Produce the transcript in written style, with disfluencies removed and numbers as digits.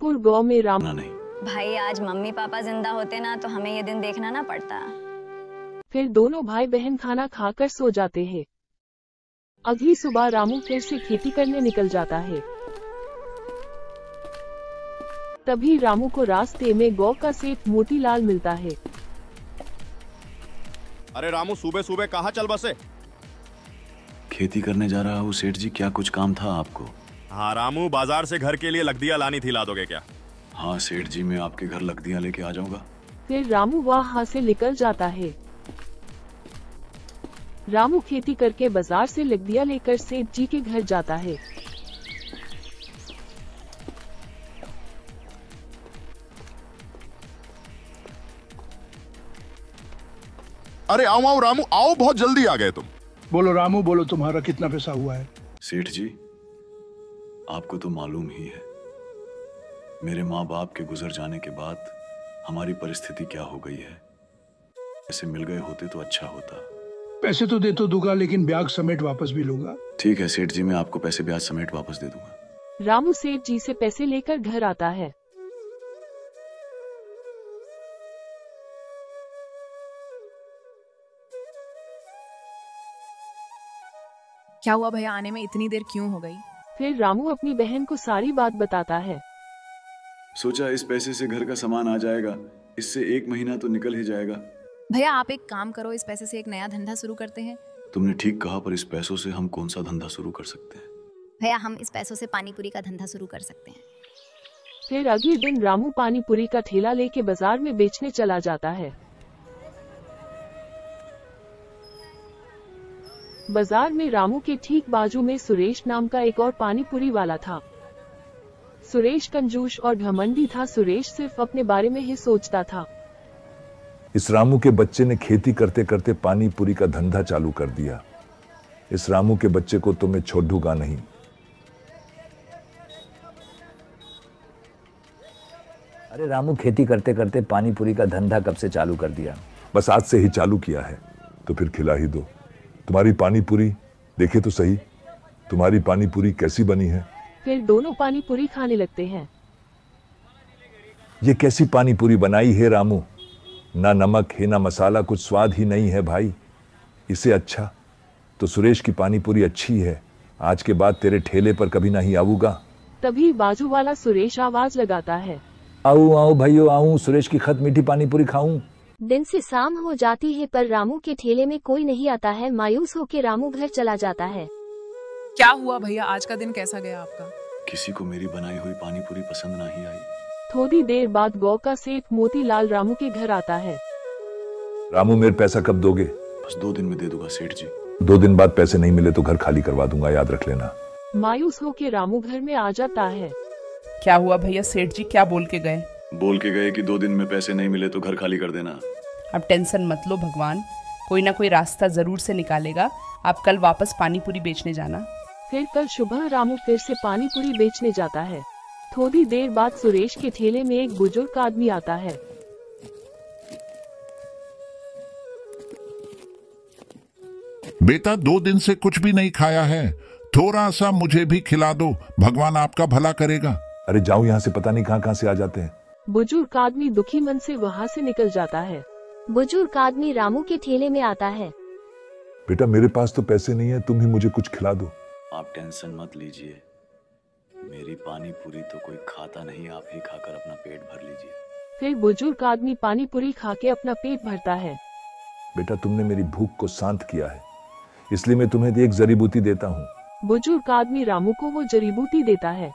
ठाकुर गांव में रामू नहीं। भाई आज मम्मी पापा जिंदा होते ना तो हमें ये दिन देखना ना पड़ता। फिर दोनों भाई बहन खाना खाकर सो जाते हैं। अगली सुबह रामू फिर से खेती करने निकल जाता है। तभी रामू को रास्ते में गांव का सेठ मोतीलाल मिलता है। अरे रामू, सुबह सुबह कहाँ चल बसे? खेती करने जा रहा हूँ सेठ जी, क्या कुछ काम था आपको? हाँ रामू, बाजार से घर के लिए लकड़ियाँ लानी थी, ला दोगे क्या? हाँ सेठ जी, मैं आपके घर लकड़ियाँ लेके आ जाऊंगा। फिर रामू वहाँ से निकल जाता है। रामू खेती करके बाजार से लकड़ियाँ लेकर सेठ जी के घर जाता है। अरे आओ आओ रामू, आओ, बहुत जल्दी आ गए तुम। बोलो रामू, बोलो तुम्हारा कितना पैसा हुआ है? सेठ जी, आपको तो मालूम ही है मेरे माँ बाप के गुजर जाने के बाद हमारी परिस्थिति क्या हो गई है। ऐसे मिल गए होते तो अच्छा होता। पैसे तो दे तो दूंगा, लेकिन ब्याज समेत वापस भी लूंगा। ठीक है सेठ जी, मैं आपको पैसे ब्याज समेत वापस दे दूंगा। रामू सेठ जी से पैसे लेकर घर आता है। क्या हुआ भैया, आने में इतनी देर क्यों हो गई? फिर रामू अपनी बहन को सारी बात बताता है। सोचा इस पैसे से घर का सामान आ जाएगा, इससे 1 महीना तो निकल ही जाएगा। भैया आप एक काम करो, इस पैसे से एक नया धंधा शुरू करते हैं। तुमने ठीक कहा, पर इस पैसों से हम कौन सा धंधा शुरू कर सकते हैं? भैया हम इस पैसों से पानी पूरी का धंधा शुरू कर सकते हैं। फिर अगले दिन रामू पानी पूरी का ठेला लेके बाजार में बेचने चला जाता है। बाजार में रामू के ठीक बाजू में सुरेश नाम का एक और पानी पूरी वाला था। सुरेश कंजूस और घमंडी था। सुरेश सिर्फ अपने बारे में ही सोचता था। इस रामू के बच्चे ने खेती करते करते पानी पूरी का धंधा चालू कर दिया। इस रामू के बच्चे को तो मैं छोड़ दूंगा नहीं। अरे रामू, खेती करते करते पानी पूरी का धंधा कब से चालू कर दिया? बस आज से ही चालू किया है, तो फिर खिला ही दो। तुम्हारी पानी पूरी देखे तो सही, तुम्हारी पानी पूरी कैसी बनी है? फिर दोनों पानी पूरी खाने लगते हैं। ये कैसी पानी पूरी बनाई है रामू? ना नमक है ना मसाला, कुछ स्वाद ही नहीं है भाई। इससे अच्छा तो सुरेश की पानी पूरी अच्छी है। आज के बाद तेरे ठेले पर कभी नहीं आऊंगा। तभी बाजू वाला सुरेश आवाज लगाता है, आऊं आऊं भाइयों आऊं, सुरेश की खत मीठी पानी पूरी खाऊं। दिन से शाम हो जाती है पर रामू के ठेले में कोई नहीं आता है। मायूस होकर रामू घर चला जाता है। क्या हुआ भैया, आज का दिन कैसा गया आपका? किसी को मेरी बनाई हुई पानी पूरी पसंद नहीं आई। थोड़ी देर बाद गांव का सेठ मोतीलाल रामू के घर आता है। रामू, मेरे पैसा कब दोगे? बस 2 दिन में दे दूंगा सेठ जी। 2 दिन बाद पैसे नहीं मिले तो घर खाली करवा दूंगा, याद रख लेना। मायूस होकर रामू घर में आ जाता है। क्या हुआ भैया, सेठ जी क्या बोल के गए? बोल के गए कि 2 दिन में पैसे नहीं मिले तो घर खाली कर देना। अब टेंशन मत लो, भगवान कोई ना कोई रास्ता जरूर से निकालेगा। आप कल वापस पानी पूरी बेचने जाना। फिर कल सुबह रामू फिर से पानी पूरी बेचने जाता है। थोड़ी देर बाद सुरेश के ठेले में एक बुजुर्ग आदमी आता है। बेटा, 2 दिन से कुछ भी नहीं खाया है, थोड़ा सा मुझे भी खिला दो, भगवान आपका भला करेगा। अरे जाओ यहाँ से, पता नहीं कहाँ कहाँ से आ जाते हैं। बुजुर्ग आदमी दुखी मन से वहाँ से निकल जाता है। बुजुर्ग आदमी रामू के ठेले में आता है। बेटा, मेरे पास तो पैसे नहीं है, तुम ही मुझे कुछ खिला दो। आप टेंशन मत लीजिए, मेरी पानी पूरी तो कोई खाता नहीं, आप ही खाकर अपना पेट भर लीजिए। फिर बुजुर्ग आदमी पानी पूरी खा के अपना पेट भरता है। बेटा, तुमने मेरी भूख को शांत किया है, इसलिए मैं तुम्हें एक जड़ी बूटी देता हूँ। बुजुर्ग आदमी रामू को वो जड़ी बूटी देता है।